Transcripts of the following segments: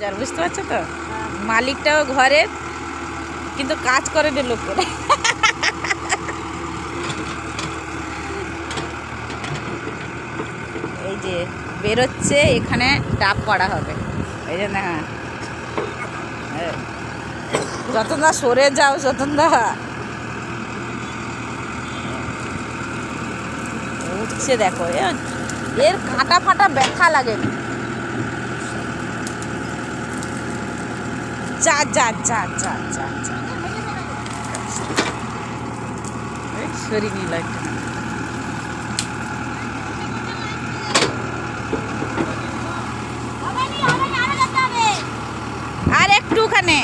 যার বুঝতে পারছো তো, মালিকটাও ঘরের, কিন্তু কাজ করে না লোক করে। এই যে বেরোচ্ছে, এখানে ডাব পাড়া হবে। এই যে না, যতনদা সরে যাও, যতনদা উঠছে দেখো, এর কাঁটা ফাটা ব্যথা লাগে। যা যা যা যা যা যা, সরি নিল একটা। আর একটুখানে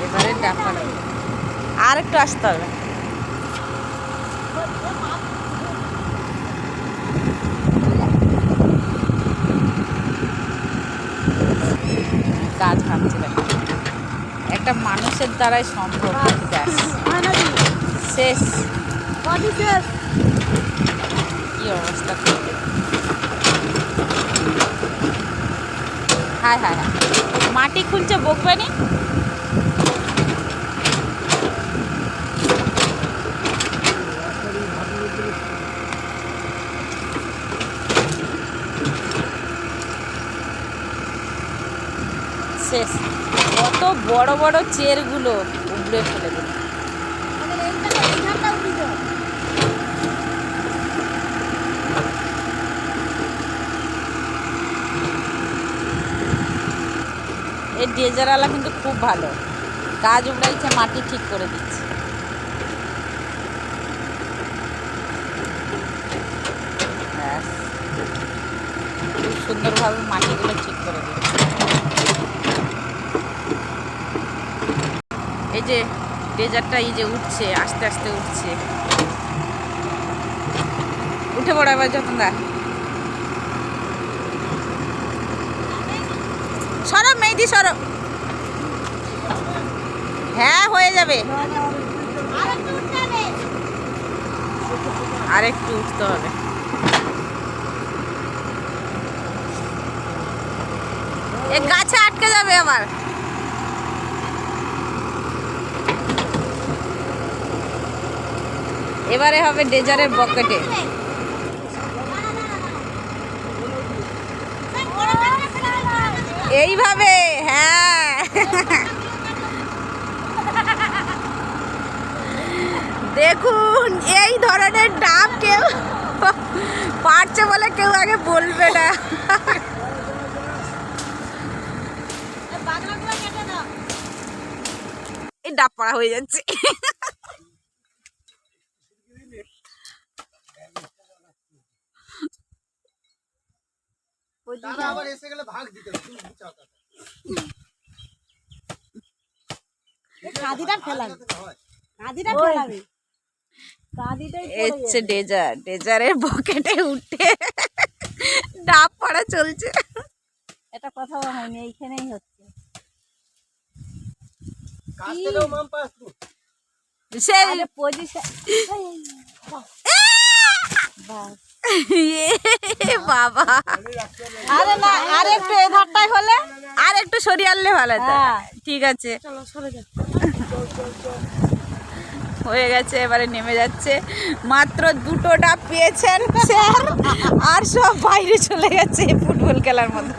এবারে ডাব পাড়া, আর একটু আসতে হবে। কাজ ভাবছি দেখো, একটা মানুষের দ্বারাই সম্ভব। ব্যাস শেষ। কি অবস্থা করবে। হায় হায় হায়, মাটি খুলছে, বকবে নি। শেষ। কত বড় বড় চেয়ারগুলো উবড়ে ফেলে দিল। এই ডেজারওয়ালা কিন্তু খুব ভালো, কাজ উবড়াইছে, মাটি ঠিক করে দিচ্ছে। খুব সুন্দরভাবে মাটিগুলো ঠিক করে দিচ্ছে। এই যে ডেজারটা এই যে উঠছে, আস্তে আস্তে উঠছে। উঠে পড়ো এবার যতনদা, সরো মেয়েদি সরো। হ্যাঁ হয়ে যাবে, আর একটু উঠতে হবে। এ গাছে আটকে যাবে আবার। এবারে হবে ডেজারের বকেটে। এইভাবে, হ্যাঁ। দেখুন, এই ধরনের ডাব কেউ পারছে বলে কেউ আগে বলবে না। এই ডাব পাড়া হয়ে যাচ্ছে। ডেজারের বকেটে উঠে ডাব পাড়া চলছে। এটা কোথাও হয়নি, এইখানেই হচ্ছে। বাবা, আরে না, আর একটু এ ধারটাই হলে, আর একটু সরিয়ে আনলে ভালো হতো। ঠিক আছে, হয়ে গেছে। এবারে নেমে যাচ্ছে। মাত্র দুটো ডাব পেয়েছেন স্যার, আর সব বাইরে চলে গেছে ফুটবল খেলার মতো।